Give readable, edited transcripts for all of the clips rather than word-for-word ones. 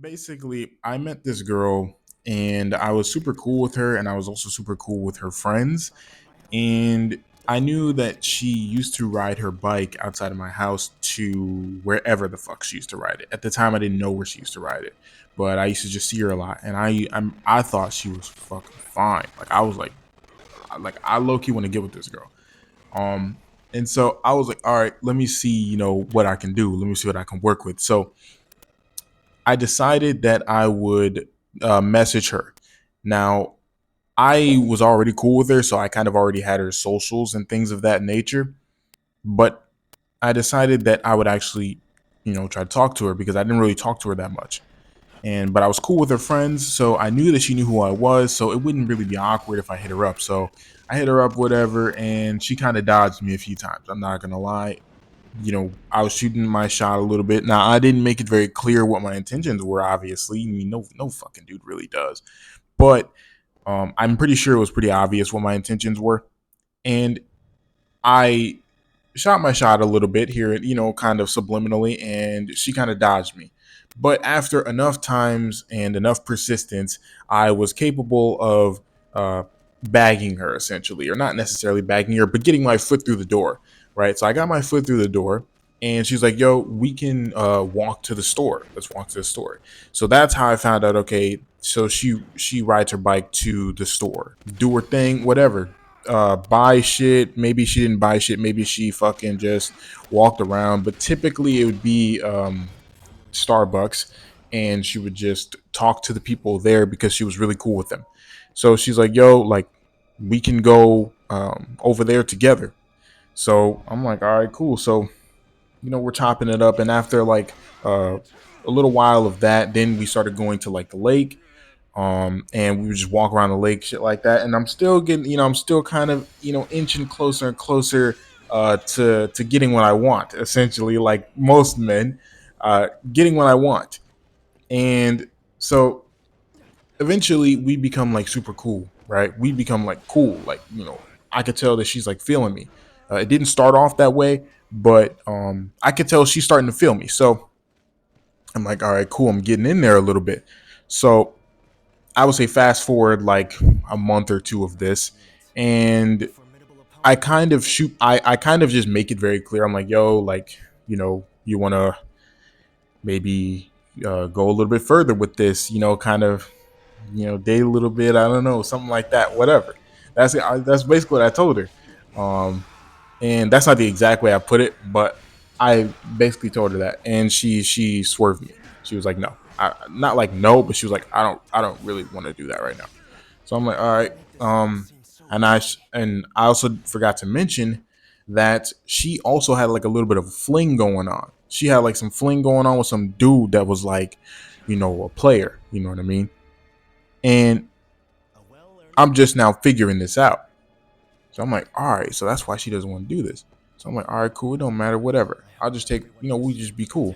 Basically, I met this girl and I was super cool with her, and I was also super cool with her friends. And I knew that she used to ride her bike outside of my house to wherever the fuck she used to ride it. At the time, I didn't know where she used to ride it, but I used to just see her a lot, and I thought she was fucking fine. Like I was like I low key want to get with this girl. Um, and so I was like, all right, let me see, what I can do. Let me see what I can work with. So I decided that I would message her. Now, I was already cool with her, so I kind of already had her socials and things of that nature. But I decided that I would actually, try to talk to her because I didn't really talk to her that much. But I was cool with her friends, so I knew that she knew who I was, so it wouldn't really be awkward if I hit her up. So I hit her up, whatever, and she kind of dodged me a few times. I'm not gonna lie. I was shooting my shot a little bit. Now I didn't make it very clear what my intentions were. Obviously, I mean, no fucking dude really does. But I'm pretty sure it was pretty obvious what my intentions were, and I shot my shot a little bit here, kind of subliminally, and she kind of dodged me. But after enough times and enough persistence, I was capable of uh, bagging her essentially, or not necessarily bagging her, but getting my foot through the door. Right. So I got my foot through the door, and she's like, "Yo, we can walk to the store. Let's walk to the store." So that's how I found out. Okay, so she rides her bike to the store, do her thing, whatever, buy shit. Maybe she didn't buy shit. Maybe she fucking just walked around. But typically it would be Starbucks, and she would just talk to the people there because she was really cool with them. So she's like, "Yo, like we can go over there together." So I'm like, "All right, cool." So we're chopping it up, and after like a little while of that, then we started going to like the lake, and we would just walk around the lake, shit like that. And I'm still getting, I'm still kind of, inching closer and closer to getting what I want, essentially, like most men, getting what I want. And so eventually we become like super cool, right? We become like cool, like I could tell that she's like feeling me. It didn't start off that way, but I could tell she's starting to feel me. So I'm like, all right, cool. I'm getting in there a little bit. So I would say fast forward like a month or two of this, and I kind of just make it very clear. I'm like, yo, like, you want to maybe go a little bit further with this, kind of, date a little bit. I don't know, something like that, whatever. That's basically what I told her. Um, and that's not the exact way I put it, but I basically told her that, and she swerved me. She was like, "No, not like no," but she was like, I don't really want to do that right now." So I'm like, "All right." And I also forgot to mention that she also had like a little bit of a fling going on. She had like some fling going on with some dude that was like, a player. You know what I mean? And I'm just now figuring this out. So I'm like, all right, so that's why she doesn't want to do this. So I'm like, all right, cool, it don't matter, whatever. I'll just take, we just be cool.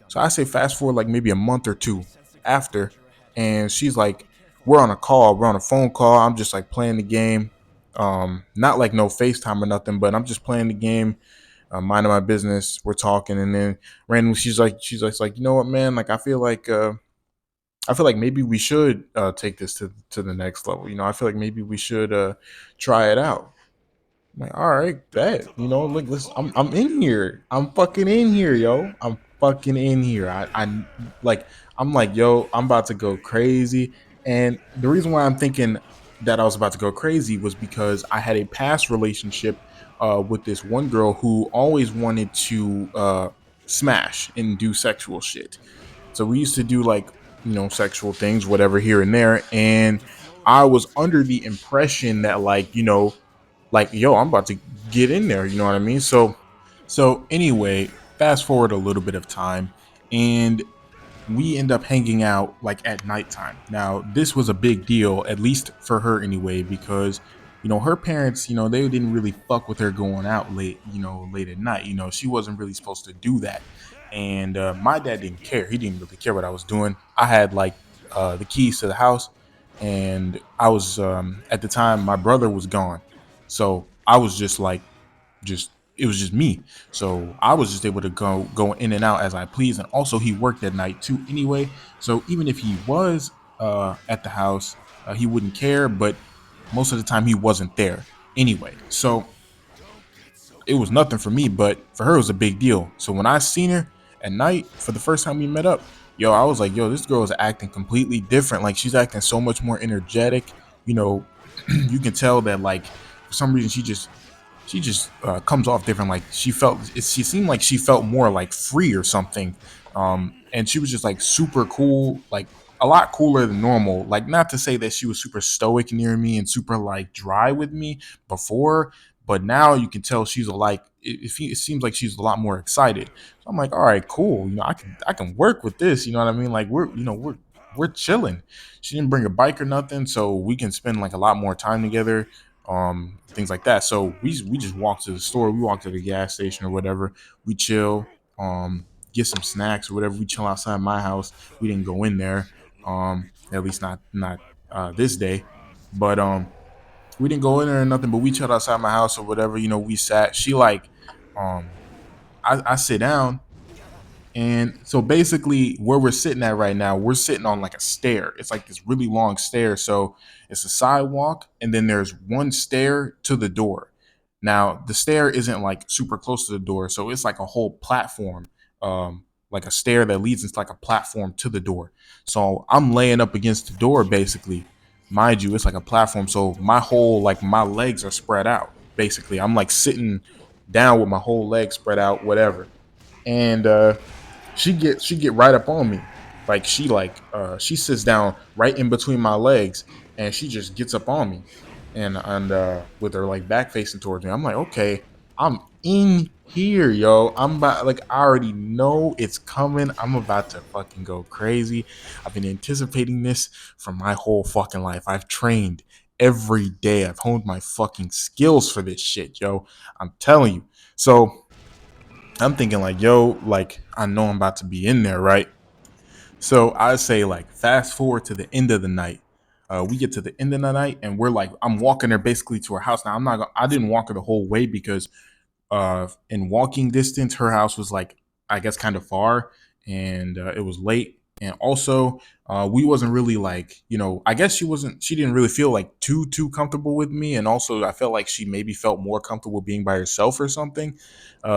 So I say fast forward like maybe a month or two after, and she's like, we're on a phone call. I'm just like playing the game. Not like no FaceTime or nothing, but I'm just playing the game, minding my business. We're talking, and then randomly she's like, you know what, man? Like I feel like maybe we should take this to the next level. I feel like maybe we should try it out. I'm like, all right, bet. Look, listen, I'm in here. I'm fucking in here, yo. I'm fucking in here. Like, I'm like, yo, I'm about to go crazy. And the reason why I'm thinking that I was about to go crazy was because I had a past relationship with this one girl who always wanted to smash and do sexual shit. So we used to do like, sexual things, whatever, here and there. And I was under the impression that, like, yo, I'm about to get in there. You know what I mean? So anyway, fast forward a little bit of time, and we end up hanging out like at nighttime. Now, this was a big deal, at least for her anyway, because her parents, they didn't really fuck with her going out late, late at night. She wasn't really supposed to do that. And my dad didn't care. He didn't really care what I was doing. I had like the keys to the house, and I was at the time my brother was gone, so I was just like just it was just me. So I was just able to go in and out as I please. And also he worked at night too anyway. So even if he was at the house, he wouldn't care. But most of the time he wasn't there anyway. So it was nothing for me, but for her it was a big deal. So when I seen her at night for the first time we met up, yo, I was like, yo, this girl is acting completely different. Like she's acting so much more energetic. You know, you can tell that like for some reason she just comes off different. Like she seemed like she felt more like free or something. And she was just like super cool, like a lot cooler than normal. Like not to say that she was super stoic near me and super like dry with me before, but now you can tell she's like it seems like she's a lot more excited. So I'm like, all right, cool. You know, I can work with this. You know what I mean? Like we're chilling. She didn't bring a bike or nothing, so we can spend like a lot more time together, things like that. So we just walk to the store, we walk to the gas station or whatever, we chill, get some snacks or whatever. We chill outside my house. We didn't go in there, at least not this day, but we didn't go in there or nothing. But we chilled outside my house or whatever. You know, we sat. She like, I sit down and so basically, where we're sitting at right now, we're sitting on like a stair. It's like this really long stair. So it's a sidewalk, and then there's one stair to the door. Now, the stair isn't like super close to the door. So it's like a whole platform, like a stair that leads into like a platform to the door. So I'm laying up against the door basically. Mind you, it's like a platform. So my legs are spread out. Basically, I'm like sitting down with my whole leg spread out, whatever. And she get right up on me, like she sits down right in between my legs, and she just gets up on me, and with her like back facing towards me. I'm like, okay, I'm in here, yo. I'm about, like, I already know it's coming. I'm about to fucking go crazy. I've been anticipating this for my whole fucking life. I've trained every day. I've honed my fucking skills for this shit, yo. I'm telling you. So I'm thinking like, yo, like I know I'm about to be in there, right? So I say like fast forward to the end of the night. We get to the end of the night and we're like, I'm walking her basically to her house. Now I didn't walk her the whole way because in walking distance, her house was like, I guess, kind of far, and it was late. And also, we wasn't really like, I guess she didn't really feel like too comfortable with me. And also, I felt like she maybe felt more comfortable being by herself or something,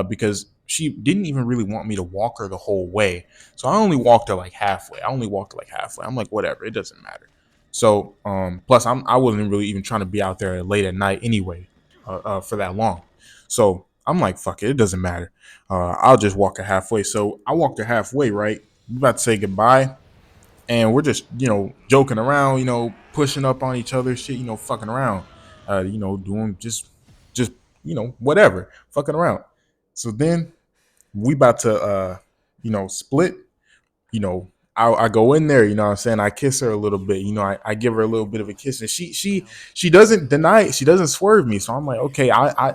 because she didn't even really want me to walk her the whole way. So I only walked her like halfway. I'm like, whatever, it doesn't matter. So, plus, I wasn't really even trying to be out there late at night anyway, for that long. So I'm like, fuck it, it doesn't matter. I'll just walk her halfway. So I walked her halfway, right? We about to say goodbye, and we're just, joking around, pushing up on each other, shit, fucking around, doing just, whatever, fucking around. So then we about to, split. you know, I go in there, what I'm saying? I kiss her a little bit, I give her a little bit of a kiss, and she doesn't deny it, she doesn't swerve me. So I'm like, okay,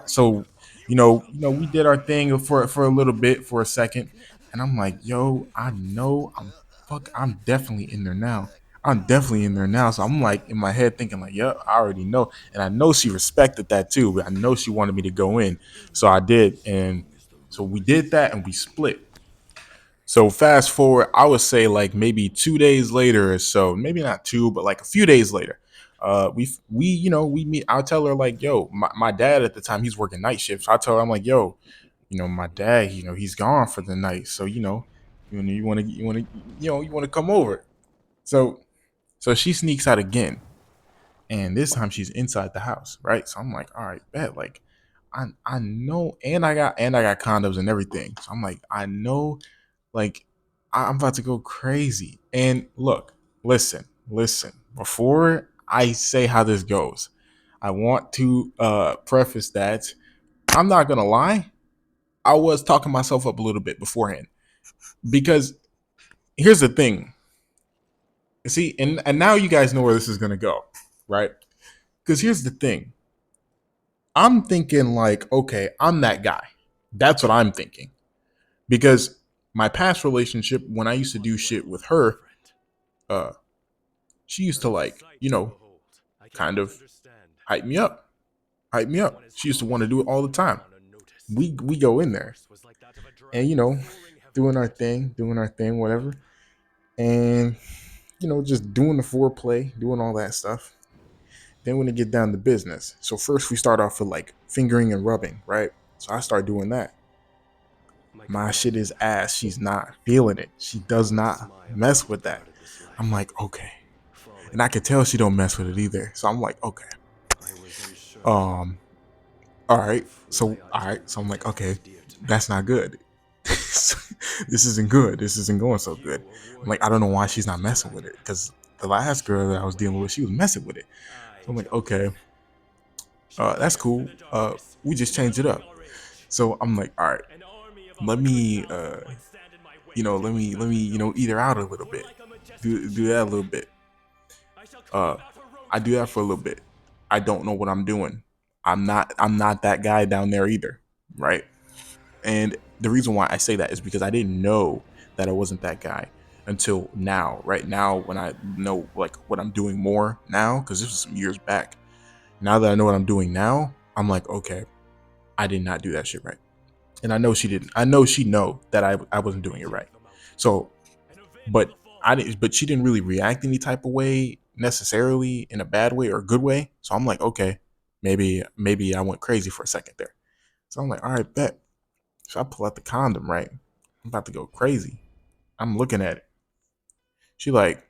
so we did our thing for a little bit, for a second, and I'm like, yo, I know I'm definitely in there now. I'm definitely in there now. So I'm like in my head thinking like, yeah, I already know. And I know she respected that too, but I know she wanted me to go in. So I did. And so we did that and we split. So fast forward, I would say like maybe 2 days later or so, maybe not two, but like a few days later, we meet. I'll tell her like, yo, my dad at the time, he's working night shifts. So I tell her, I'm like, yo, my dad, he's gone for the night, so you want to come over. So she sneaks out again, and this time she's inside the house, right? So I'm like, all right, bet, like I know, and I got condoms and everything. So I'm like, I know, like I'm about to go crazy. And look, listen. Before I say how this goes, I want to preface that I'm not gonna lie. I was talking myself up a little bit beforehand, because here's the thing. See, and now you guys know where this is gonna go, right? Because here's the thing. I'm thinking like, okay, I'm that guy. That's what I'm thinking. Because my past relationship, when I used to do shit with her, uh, she used to like, kind of hype me up. Hype me up. She used to want to do it all the time. We go in there, and doing our thing, whatever, and just doing the foreplay, doing all that stuff. Then when it get down to business, so first we start off with like fingering and rubbing, right? So I start doing that. My shit is ass. She's not feeling it. She does not mess with that. I'm like, okay. And I could tell she don't mess with it either. So I'm like, okay. Um, all right. So I'm like, okay, that's not good. This isn't good. This isn't going so good. I'm like, I don't know why she's not messing with it. Because the last girl that I was dealing with, she was messing with it. So I'm like, okay, that's cool. We just changed it up. So I'm like, all right, let me let me eat her out a little bit. Do that a little bit. Uh, I do that for a little bit. I don't know what I'm doing. I'm not that guy down there either, right? And the reason why I say that is because I didn't know that I wasn't that guy until now. Right now, when I know like what I'm doing more now, because this was some years back. Now that I know what I'm doing now, I'm like, okay, I did not do that shit right, and I know she didn't. I know she know that I wasn't doing it right. So, but I didn't. But she didn't really react any type of way necessarily in a bad way or a good way. So I'm like, okay, maybe I went crazy for a second there. So I'm like, all right, bet. So I pull out the condom, right? I'm about to go crazy. I'm looking at it. She like,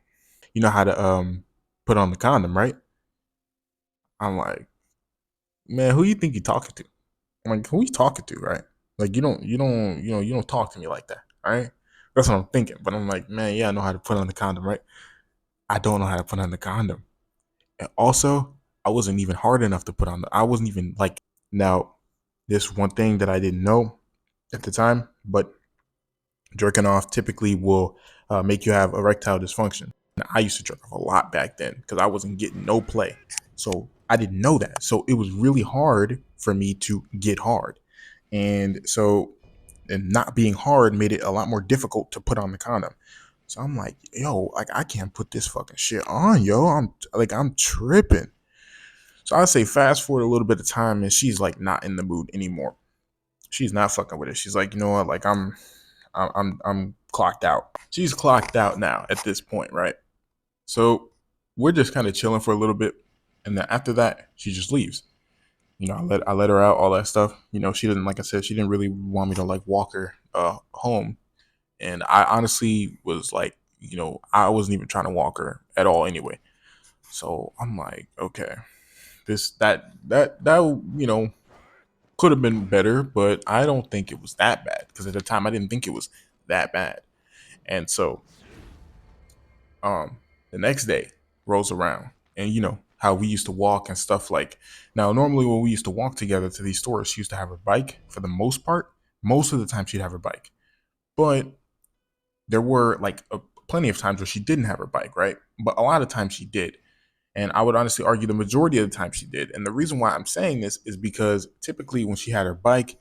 you know how to put on the condom, right? I'm like, man, who you think you talking to? I'm like, who you talking to, right? Like you don't talk to me like that, all right? That's what I'm thinking. But I'm like, man, yeah, I know how to put on the condom, right? I don't know how to put on the condom. And also, I wasn't even hard enough to put on the I wasn't even like now, this one thing that I didn't know at the time, but jerking off typically will make you have erectile dysfunction. And I used to jerk off a lot back then because I wasn't getting no play. So I didn't know that. So it was really hard for me to get hard. And not being hard made it a lot more difficult to put on the condom. So I'm like, yo, like I can't put this fucking shit on, yo. I'm tripping. So I say fast forward a little bit of time and she's like not in the mood anymore. She's not fucking with it. She's like, you know what, like I'm clocked out. She's clocked out now at this point, right? So we're just kind of chilling for a little bit, and then after that, she just leaves. I let her out, all that stuff. She didn't, like I said, she didn't really want me to like walk her home, and I honestly was like, I wasn't even trying to walk her at all anyway. So I'm like, okay, this that could have been better, but I don't think it was that bad because at the time I didn't think it was that bad. And so the next day rolls around, and how we used to walk and stuff. Like, now normally when we used to walk together to these stores, she used to have her bike for the most part. Most of the time she'd have her bike, but there were like plenty of times where she didn't have her bike, right? But a lot of times she did. And I would honestly argue the majority of the time she did. And the reason why I'm saying this is because typically when she had her bike,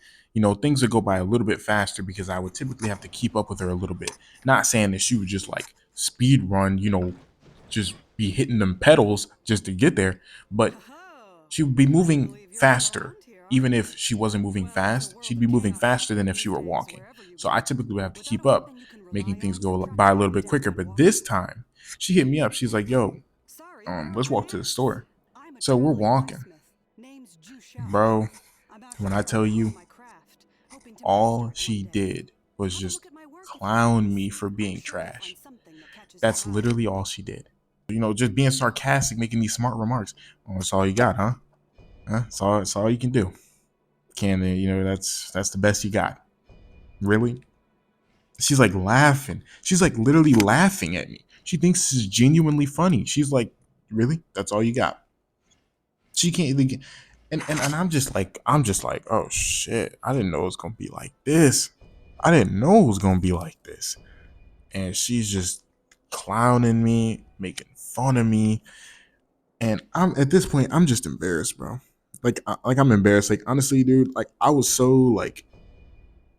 things would go by a little bit faster because I would typically have to keep up with her a little bit. Not saying that she would just like speed run, just be hitting them pedals just to get there, but she would be moving faster. Even if she wasn't moving fast, she'd be moving faster than if she were walking. So I typically would have to keep up, making things go by a little bit quicker. But this time, she hit me up. She's like, "Yo, let's walk to the store." So we're walking, bro. When I tell you, all she did was just clown me for being trash. That's literally all she did. Just being sarcastic, making these smart remarks. Oh, that's all you got, huh? Huh? That's all you can do. Can that's the best you got. Really? She's like laughing. She's like literally laughing at me. She thinks this is genuinely funny. She's like, really? That's all you got? She can't even get, and I'm just like, oh shit. I didn't know it was gonna be like this. I didn't know it was gonna be like this. And she's just clowning me, making fun of me. And I'm at this point, I'm just embarrassed, bro. Like I'm embarrassed. Like honestly, dude, like I was so like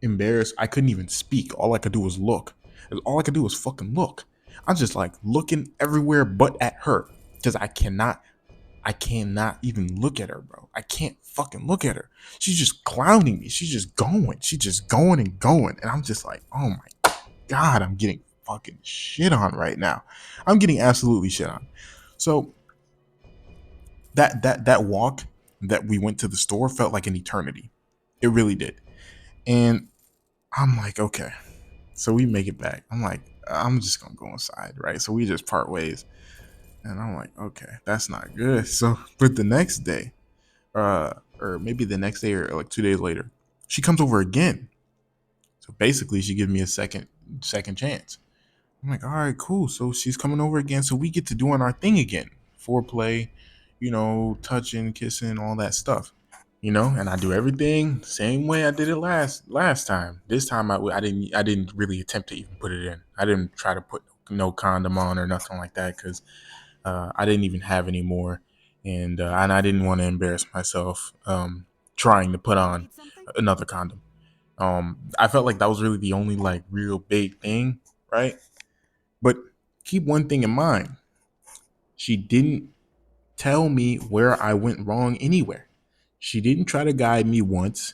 embarrassed. I couldn't even speak. All I could do was look. All I could do was fucking look. I'm just like looking everywhere but at her because I cannot. I cannot even look at her, bro. I can't fucking look at her. She's just clowning me. She's just going. She's just going and going. And I'm just like, oh my God, I'm getting fucking shit on right now. I'm getting absolutely shit on. So that walk that we went to the store felt like an eternity. It really did. And I'm like, okay. So we make it back. I'm like, I'm just gonna go inside, right? So we just part ways. And I'm like, okay, that's not good. So but the next day, or maybe the next day or like 2 days later, she comes over again. So basically she gives me a second chance. I'm like, all right, cool. So she's coming over again. So we get to doing our thing again. Foreplay, touching, kissing, all that stuff. And I do everything the same way I did it last time. This time I didn't really attempt to even put it in. I didn't try to put no condom on or nothing like that because I didn't even have any more, and I didn't want to embarrass myself trying to put on another condom. I felt like that was really the only like real big thing, right? But keep one thing in mind: she didn't tell me where I went wrong anywhere. She didn't try to guide me once.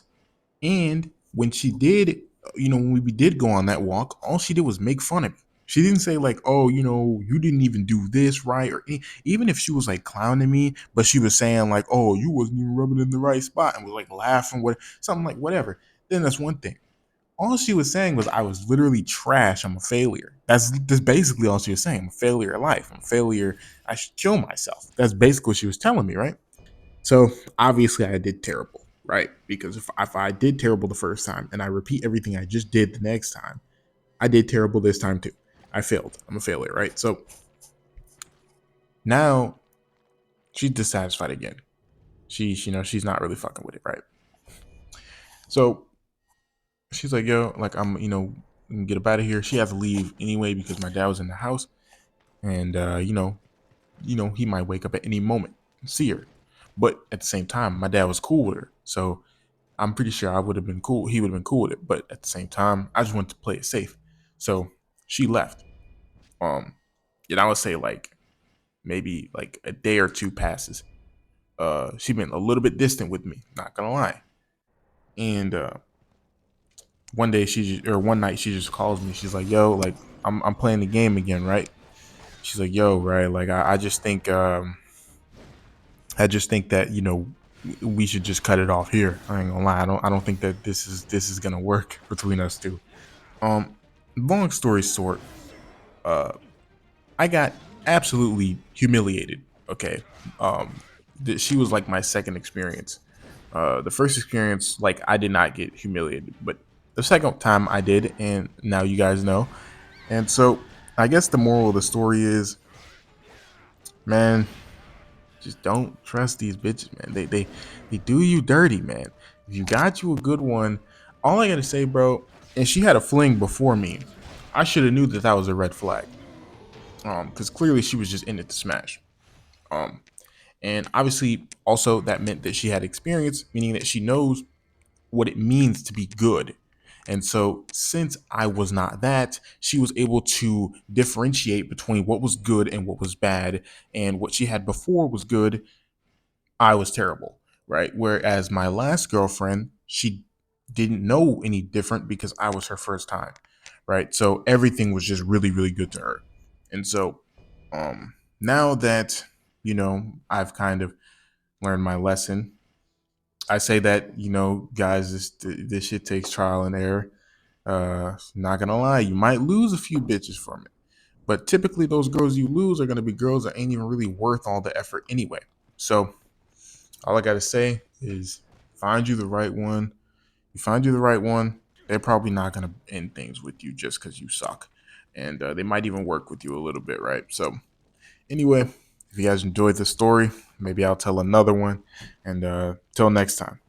And when she did, when we did go on that walk, all she did was make fun of me. She didn't say like, "Oh, you didn't even do this right," or even if she was like clowning me, but she was saying like, "Oh, you wasn't even rubbing in the right spot," and was like laughing, what something like whatever. Then that's one thing. All she was saying was I was literally trash. I'm a failure. That's basically all she was saying. I'm a failure at life. I'm a failure. I should kill myself. That's basically what she was telling me, right? So obviously I did terrible, right? Because if I did terrible the first time and I repeat everything I just did the next time, I did terrible this time too. I failed. I'm a failure, right? So now she's dissatisfied again. She's not really fucking with it, right? So she's like, yo, like get up out of here. She has to leave anyway because my dad was in the house, and he might wake up at any moment and see her. But at the same time, my dad was cool with her, so I'm pretty sure I would have been cool. He would have been cool with it. But at the same time, I just wanted to play it safe. So she left. Um, and I would say like maybe like a day or two passes. She been a little bit distant with me, not gonna lie. And one night she just calls me. She's like, "Yo, like I'm playing the game again, right?" She's like, "Yo, right? Like I just think that we should just cut it off here. I ain't gonna lie. I don't think that this is gonna work between us two." Um, Long story short, uh, I got absolutely humiliated. Okay, um, she was like my second experience. The first experience, like I did not get humiliated, but the second time I did, and now you guys know. And so, I guess the moral of the story is, man, just don't trust these bitches, man. They do you dirty, man. If you got you a good one, all I gotta say, bro, and she had a fling before me. I should have knew that that was a red flag. Because clearly she was just in it to smash. Um, and obviously also that meant that she had experience, meaning that she knows what it means to be good. And so, since I was not that, she was able to differentiate between what was good and what was bad. And what she had before was good, I was terrible, right? Whereas my last girlfriend, she didn't know any different because I was her first time, right? So everything was just really, really good to her. And so, now that I've kind of learned my lesson, I say that guys, this shit takes trial and error. Not gonna lie, you might lose a few bitches from it, but typically those girls you lose are gonna be girls that ain't even really worth all the effort anyway. So all I gotta say is find you the right one. You find you the right one, they're probably not gonna end things with you just because you suck, and they might even work with you a little bit, right? So anyway, if you guys enjoyed this story, maybe I'll tell another one. And till next time.